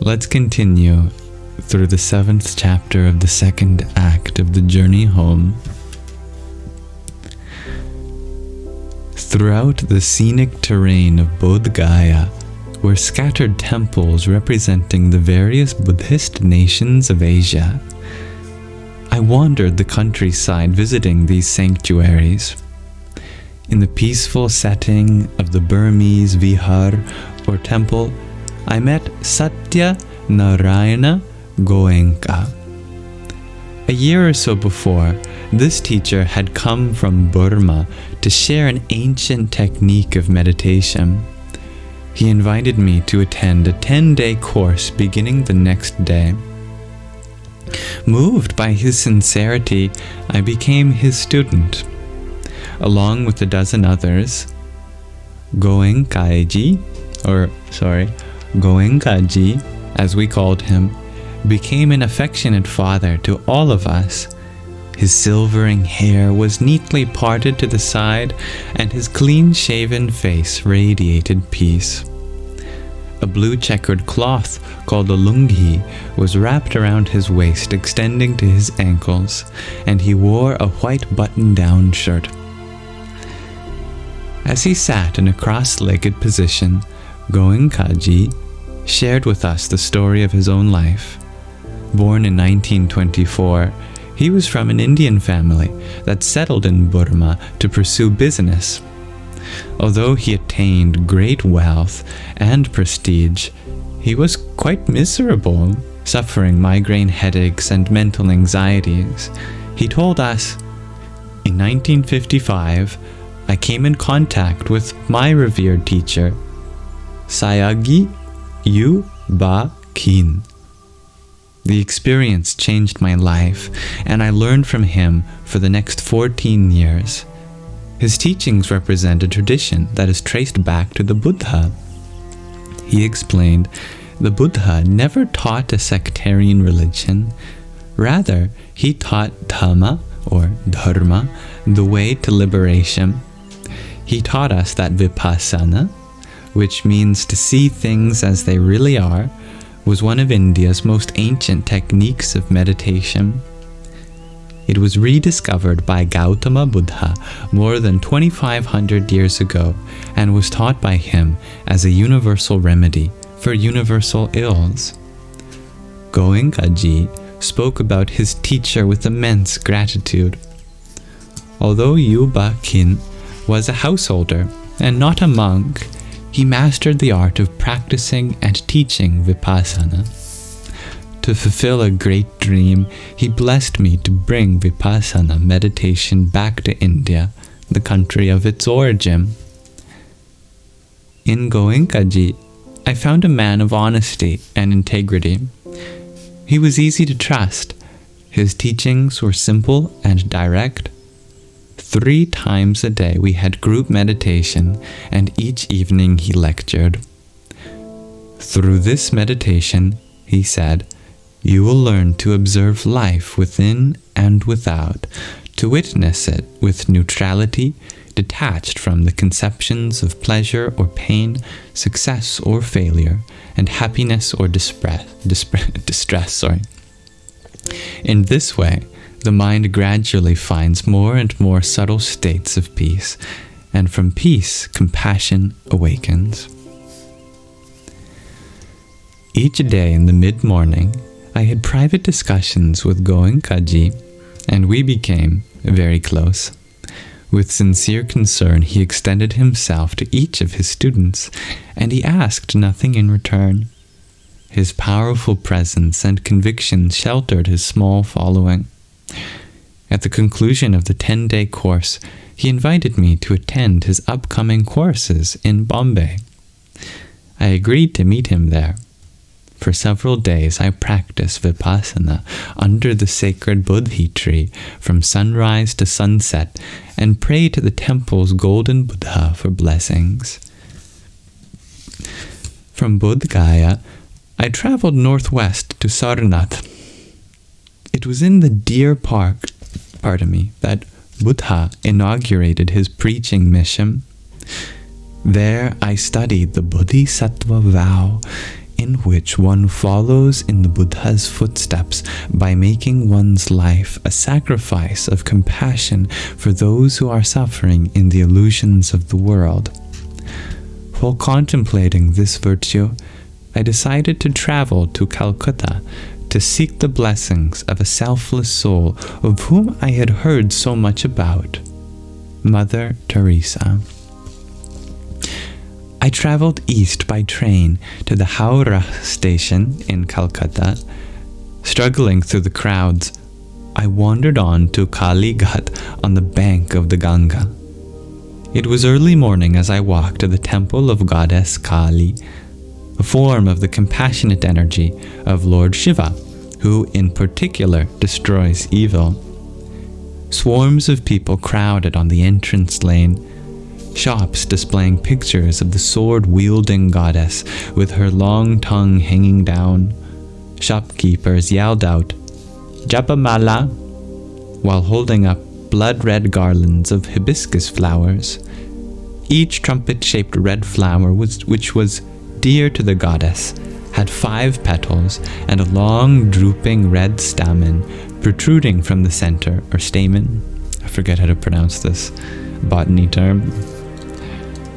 let's continue through the 7th chapter of the 2nd act of the journey home. Throughout the scenic terrain of Bodh Gaya were scattered temples representing the various Buddhist nations of Asia. I wandered the countryside visiting these sanctuaries. In the peaceful setting of the Burmese Vihar or temple, I met Satya Narayana Goenka. A year or so before, this teacher had come from Burma to share an ancient technique of meditation. He invited me to attend a 10-day course beginning the next day. Moved by his sincerity, I became his student. Along with a dozen others, Goenkaji, as we called him, became an affectionate father to all of us. His silvering hair was neatly parted to the side, and his clean-shaven face radiated peace. A blue checkered cloth called a lungi was wrapped around his waist, extending to his ankles, and he wore a white button-down shirt. As he sat in a cross-legged position, Goenkaji shared with us the story of his own life. Born in 1924, he was from an Indian family that settled in Burma to pursue business. Although he attained great wealth and prestige, he was quite miserable, suffering migraine headaches and mental anxieties. He told us, "In 1955, I came in contact with my revered teacher, Sayagi Yu Ba Kin. The experience changed my life, and I learned from him for the next 14 years. His teachings represent a tradition that is traced back to the Buddha." He explained, the Buddha never taught a sectarian religion. Rather, he taught Dhamma, or Dharma, the way to liberation. He taught us that Vipassana, which means to see things as they really are, was one of India's most ancient techniques of meditation. It was rediscovered by Gautama Buddha more than 2,500 years ago and was taught by him as a universal remedy for universal ills. Goenkaji spoke about his teacher with immense gratitude. Although Yu Ba Kin was a householder and not a monk, he mastered the art of practicing and teaching Vipassana. To fulfill a great dream, he blessed me to bring Vipassana meditation back to India, the country of its origin. In Goenkaji, I found a man of honesty and integrity. He was easy to trust. His teachings were simple and direct. 3 times a day we had group meditation, and each evening he lectured. Through this meditation, he said, you will learn to observe life within and without, to witness it with neutrality, detached from the conceptions of pleasure or pain, success or failure, and happiness or distress. In this way, the mind gradually finds more and more subtle states of peace, and from peace, compassion awakens. Each day in the mid-morning, I had private discussions with Goenkaji, and we became very close. With sincere concern, he extended himself to each of his students, and he asked nothing in return. His powerful presence and conviction sheltered his small following. At the conclusion of the 10-day course, he invited me to attend his upcoming courses in Bombay. I agreed to meet him there. For several days I practiced Vipassana under the sacred Bodhi tree from sunrise to sunset and prayed to the temple's golden Buddha for blessings. From Bodh Gaya, I traveled northwest to Sarnath. It was in the deer park that Buddha inaugurated his preaching mission. There I studied the Bodhisattva vow in which one follows in the Buddha's footsteps by making one's life a sacrifice of compassion for those who are suffering in the illusions of the world. While contemplating this virtue, I decided to travel to Calcutta to seek the blessings of a selfless soul of whom I had heard so much about, Mother Teresa. I traveled east by train to the Howrah station in Calcutta. Struggling through the crowds, I wandered on to Kali Ghat on the bank of the Ganga. It was early morning as I walked to the temple of goddess Kali, a form of the compassionate energy of Lord Shiva, who in particular destroys evil. Swarms of people crowded on the entrance lane, shops displaying pictures of the sword-wielding goddess with her long tongue hanging down. Shopkeepers yelled out, "Japamala," while holding up blood-red garlands of hibiscus flowers. Each trumpet-shaped red flower, which was dear to the goddess, had 5 petals and a long, drooping red stamen protruding from the center, or stamen. I forget how to pronounce this botany term.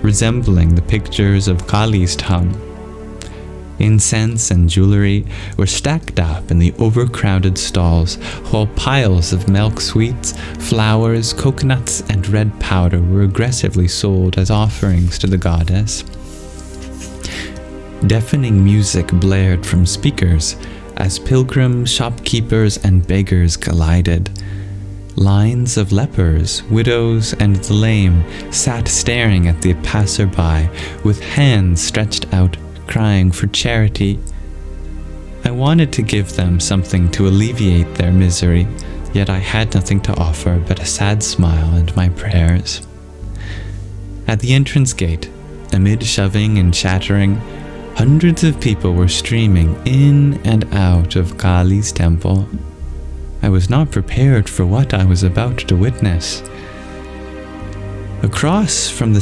Resembling the pictures of Kali's tongue. Incense and jewelry were stacked up in the overcrowded stalls, while piles of milk sweets, flowers, coconuts, and red powder were aggressively sold as offerings to the goddess. Deafening music blared from speakers as pilgrims, shopkeepers, and beggars collided. Lines of lepers, widows, and the lame sat staring at the passerby with hands stretched out, crying for charity. I wanted to give them something to alleviate their misery, yet I had nothing to offer but a sad smile and my prayers. At the entrance gate, amid shoving and chattering, hundreds of people were streaming in and out of Kali's temple. I was not prepared for what I was about to witness. Across from the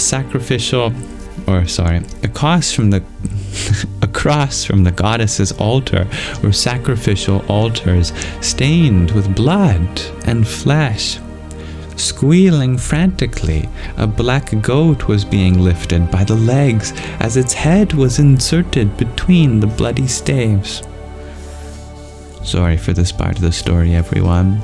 goddess's altar were sacrificial altars stained with blood and flesh. Squealing frantically, a black goat was being lifted by the legs as its head was inserted between the bloody staves. Sorry for this part of the story, everyone.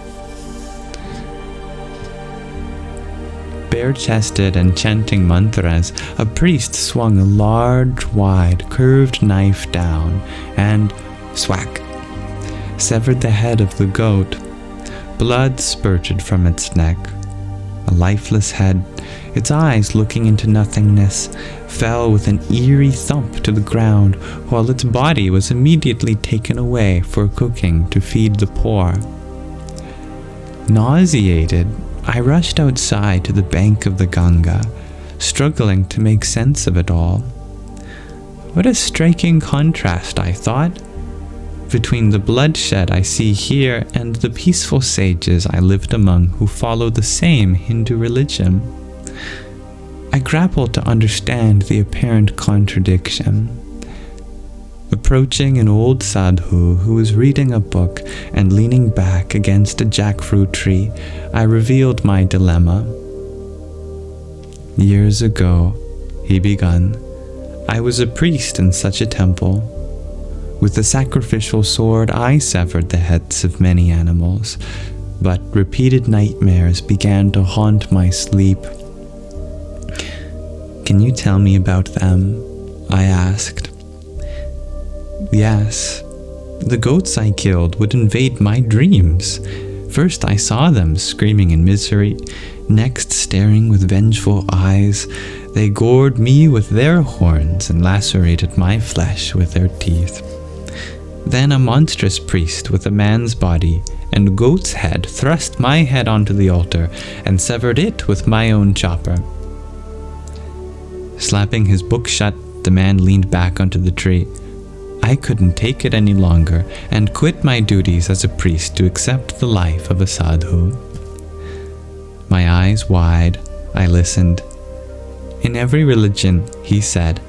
Bare-chested and chanting mantras, a priest swung a large, wide, curved knife down and, swack, severed the head of the goat. Blood spurted from its neck. A lifeless head, its eyes looking into nothingness, fell with an eerie thump to the ground, while its body was immediately taken away for cooking to feed the poor. Nauseated, I rushed outside to the bank of the Ganga, struggling to make sense of it all. What a striking contrast, I thought, between the bloodshed I see here and the peaceful sages I lived among who follow the same Hindu religion. I grappled to understand the apparent contradiction. Approaching an old sadhu who was reading a book and leaning back against a jackfruit tree, I revealed my dilemma. Years ago, he begun, I was a priest in such a temple. With the sacrificial sword, I severed the heads of many animals, but repeated nightmares began to haunt my sleep. Can you tell me about them? I asked. Yes, the goats I killed would invade my dreams. First I saw them screaming in misery, next staring with vengeful eyes. They gored me with their horns and lacerated my flesh with their teeth. Then a monstrous priest with a man's body and goat's head thrust my head onto the altar and severed it with my own chopper. Slapping his book shut, the man leaned back onto the tree. I couldn't take it any longer and quit my duties as a priest to accept the life of a sadhu. My eyes wide, I listened. In every religion, he said,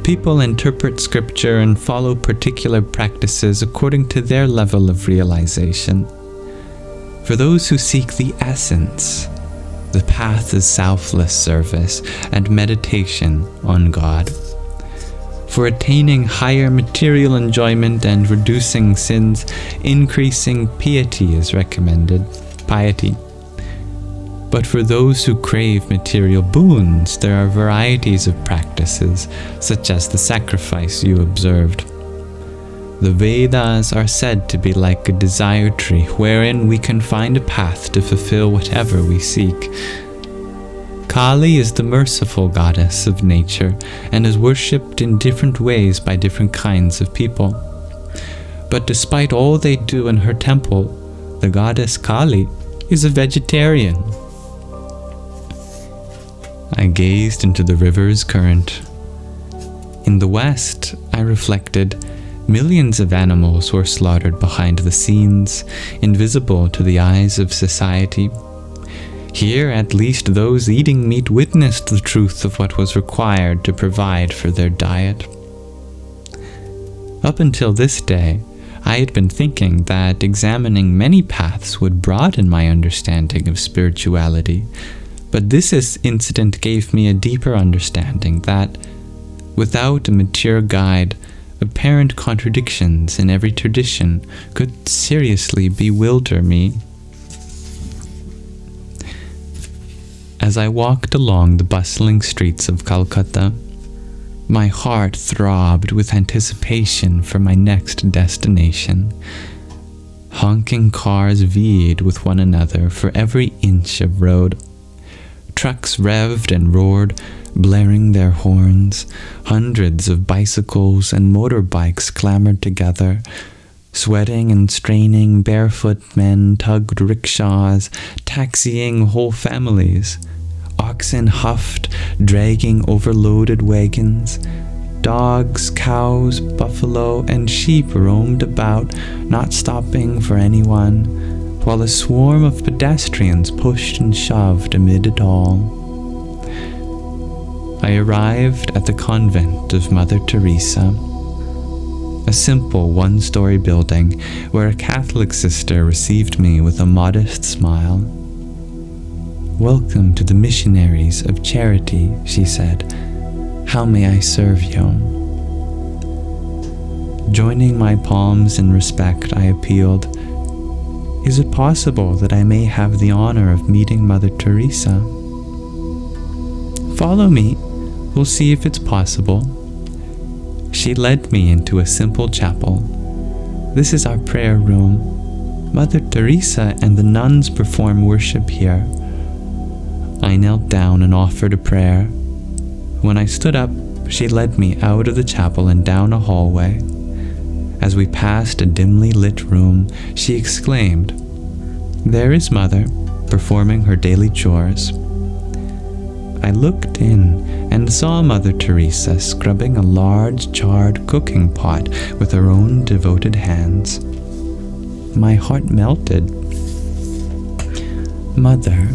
People interpret scripture and follow particular practices according to their level of realization. For those who seek the essence, the path is selfless service and meditation on God. For attaining higher material enjoyment and reducing sins, increasing piety is recommended. But for those who crave material boons, there are varieties of practices, such as the sacrifice you observed. The Vedas are said to be like a desire tree, wherein we can find a path to fulfill whatever we seek. Kali is the merciful goddess of nature and is worshipped in different ways by different kinds of people. But despite all they do in her temple, the goddess Kali is a vegetarian. I gazed into the river's current. In the west, I reflected, millions of animals were slaughtered behind the scenes, invisible to the eyes of society. Here, at least those eating meat witnessed the truth of what was required to provide for their diet. Up until this day, I had been thinking that examining many paths would broaden my understanding of spirituality, but this incident gave me a deeper understanding that, without a mature guide, apparent contradictions in every tradition could seriously bewilder me. As I walked along the bustling streets of Calcutta, my heart throbbed with anticipation for my next destination. Honking cars vied with one another for every inch of road. Trucks revved and roared, blaring their horns. Hundreds of bicycles and motorbikes clamored together. Sweating and straining barefoot men tugged rickshaws, taxiing whole families. Oxen huffed, dragging overloaded wagons. Dogs, cows, buffalo, and sheep roamed about, not stopping for anyone, while a swarm of pedestrians pushed and shoved amid it all. I arrived at the convent of Mother Teresa, a simple one-story building where a Catholic sister received me with a modest smile. "Welcome to the missionaries of charity," she said. "How may I serve you?" Joining my palms in respect, I appealed, "Is it possible that I may have the honor of meeting Mother Teresa?" "Follow me. We'll see if it's possible." She led me into a simple chapel. "This is our prayer room. Mother Teresa and the nuns perform worship here." I knelt down and offered a prayer. When I stood up, she led me out of the chapel and down a hallway. As we passed a dimly lit room, she exclaimed, "There is Mother, performing her daily chores." I looked in and saw Mother Teresa scrubbing a large charred cooking pot with her own devoted hands. My heart melted. "Mother,"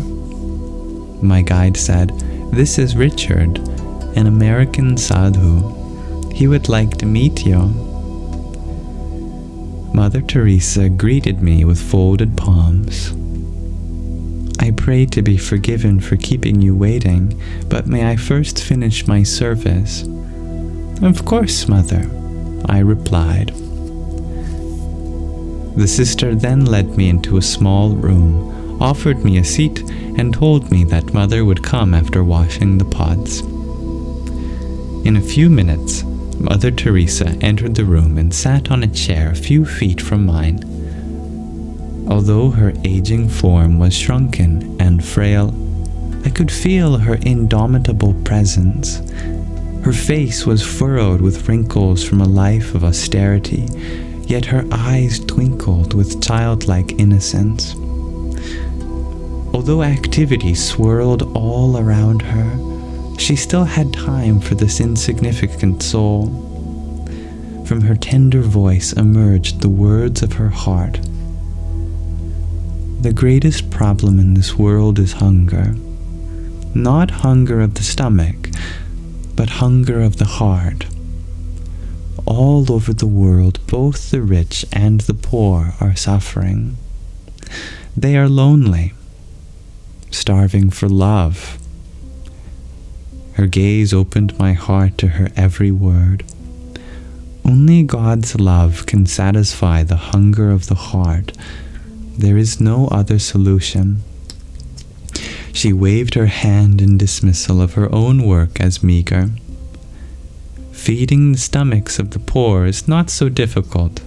my guide said, "this is Richard, an American sadhu. He would like to meet you." Mother Teresa greeted me with folded palms. "I pray to be forgiven for keeping you waiting, but may I first finish my service?" "Of course, Mother," I replied. The sister then led me into a small room, offered me a seat, and told me that Mother would come after washing the pots. In a few minutes, Mother Teresa entered the room and sat on a chair a few feet from mine. Although her aging form was shrunken and frail, I could feel her indomitable presence. Her face was furrowed with wrinkles from a life of austerity, yet her eyes twinkled with childlike innocence. Although activity swirled all around her, she still had time for this insignificant soul. From her tender voice emerged the words of her heart. "The greatest problem in this world is hunger. Not hunger of the stomach, but hunger of the heart. all over the world, both the rich and the poor are suffering. They are lonely, starving for love. Her gaze opened my heart to her every word. Only God's love can satisfy the hunger of the heart. There is no other solution. She waved her hand in dismissal of her own work as meager. Feeding the stomachs of the poor is not so difficult.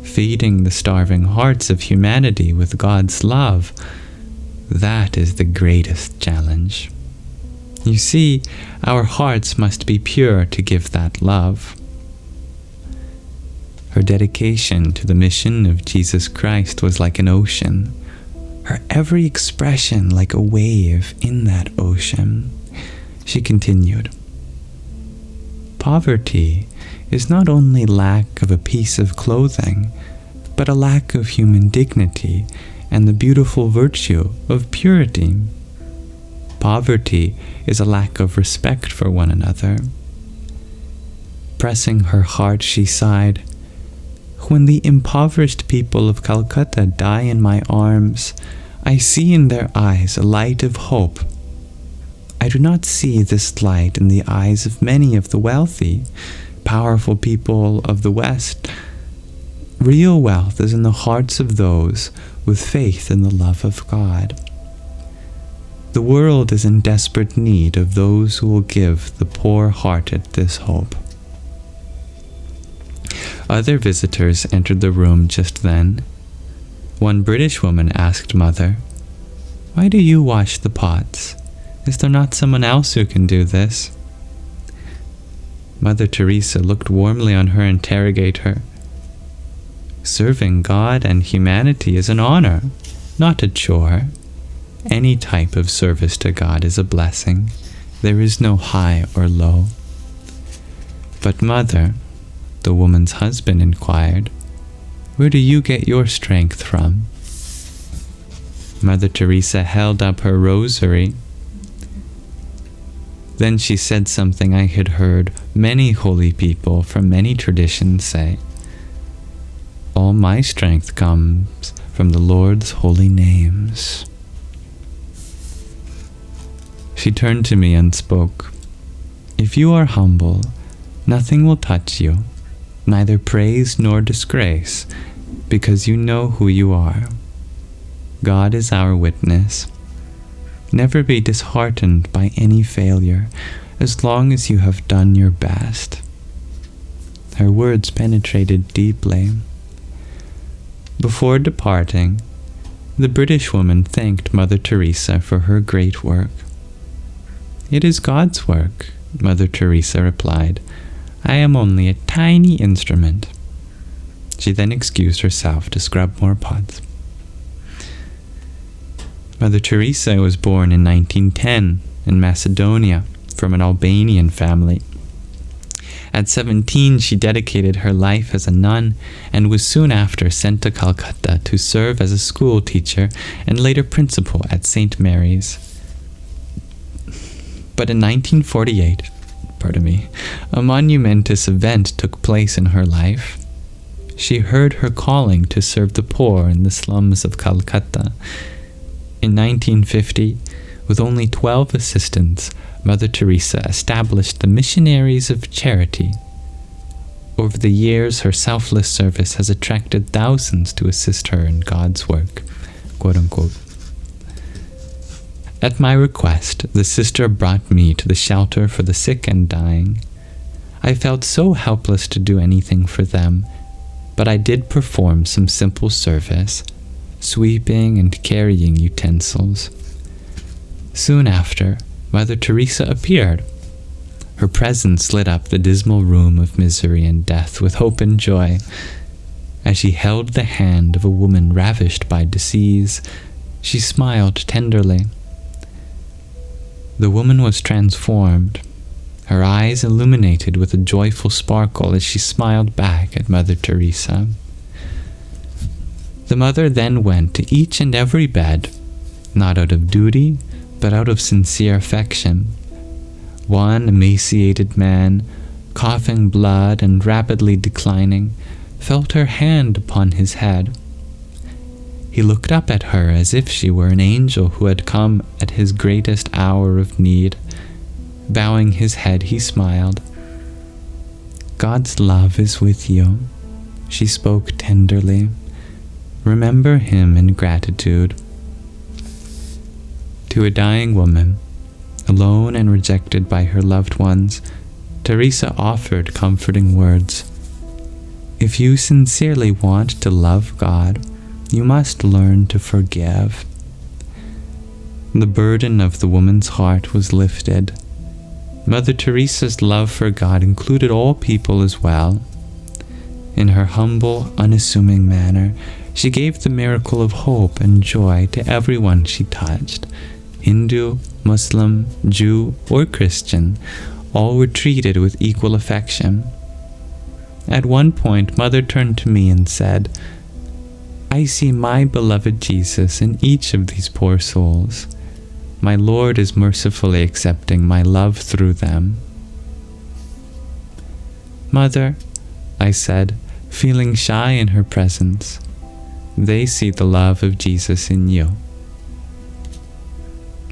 Feeding the starving hearts of humanity with God's love, that is the greatest challenge. You see, our hearts must be pure to give that love. Her dedication to the mission of Jesus Christ was like an ocean, her every expression like a wave in that ocean. She continued, "Poverty is not only lack of a piece of clothing, but a lack of human dignity and the beautiful virtue of purity. Poverty is a lack of respect for one another." Pressing her heart, she sighed, "When the impoverished people of Calcutta die in my arms, I see in their eyes a light of hope. I do not see this light in the eyes of many of the wealthy, powerful people of the West. Real wealth is in the hearts of those with faith in the love of God. The world is in desperate need of those who will give the poor-hearted this hope." Other visitors entered the room just then. One British woman asked Mother, "Why do you wash the pots? Is there not someone else who can do this?" Mother Teresa looked warmly on her interrogator. "Serving God and humanity is an honor, not a chore. Any type of service to God is a blessing. There is no high or low." "But Mother," the woman's husband inquired, "where do you get your strength from?" Mother Teresa held up her rosary. Then she said something I had heard many holy people from many traditions say. "All my strength comes from the Lord's holy names." She turned to me and spoke, "If you are humble, nothing will touch you, neither praise nor disgrace, because you know who you are. God is our witness. Never be disheartened by any failure, as long as you have done your best." Her words penetrated deeply. Before departing, the British woman thanked Mother Teresa for her great work. "It is God's work," Mother Teresa replied. "I am only a tiny instrument." She then excused herself to scrub more pots. Mother Teresa was born in 1910 in Macedonia from an Albanian family. At 17, she dedicated her life as a nun and was soon after sent to Calcutta to serve as a school teacher and later principal at St. Mary's. But in 1948, a monumentous event took place in her life. She heard her calling to serve the poor in the slums of Calcutta. In 1950, with only 12 assistants, Mother Teresa established the Missionaries of Charity. Over the years, her selfless service has attracted thousands to assist her in God's work, quote unquote. At my request, the sister brought me to the shelter for the sick and dying. I felt so helpless to do anything for them, but I did perform some simple service, sweeping and carrying utensils. Soon after, Mother Teresa appeared. Her presence lit up the dismal room of misery and death with hope and joy. As she held the hand of a woman ravished by disease, she smiled tenderly. The woman was transformed, her eyes illuminated with a joyful sparkle as she smiled back at Mother Teresa. The mother then went to each and every bed, not out of duty, but out of sincere affection. One emaciated man coughing blood and rapidly declining, felt her hand upon his head. He looked up at her as if she were an angel who had come at his greatest hour of need. Bowing his head, he smiled. "God's love is with you," she spoke tenderly. "Remember him in gratitude." To a dying woman, alone and rejected by her loved ones, Teresa offered comforting words. If you sincerely want to love God, you must learn to forgive. The burden of the woman's heart was lifted. Mother Teresa's love for God included all people as well. In her humble, unassuming manner, she gave the miracle of hope and joy to everyone she touched. Hindu, Muslim, Jew, or Christian, all were treated with equal affection. At one point, Mother turned to me and said, "I see my beloved Jesus in each of these poor souls. My Lord is mercifully accepting my love through them." "Mother," I said, feeling shy in her presence, "they see the love of Jesus in you."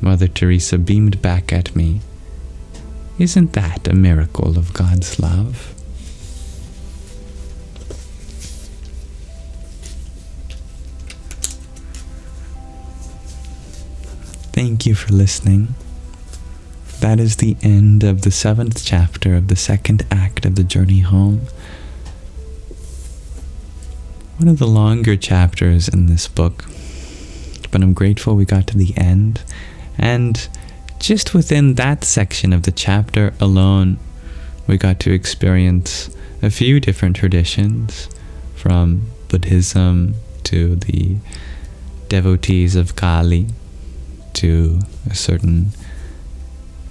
Mother Teresa beamed back at me. Isn't that a miracle of God's love? Thank you for listening. That is the end of the 7th chapter of the 2nd act of the journey home. One of the longer chapters in this book, but I'm grateful we got to the end. And just within that section of the chapter alone, we got to experience a few different traditions, from Buddhism to the devotees of Kali, to a certain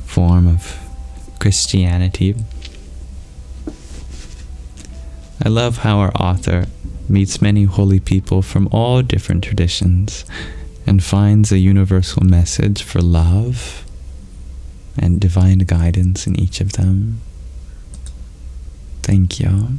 form of Christianity. I love how our author meets many holy people from all different traditions and finds a universal message for love and divine guidance in each of them. Thank you.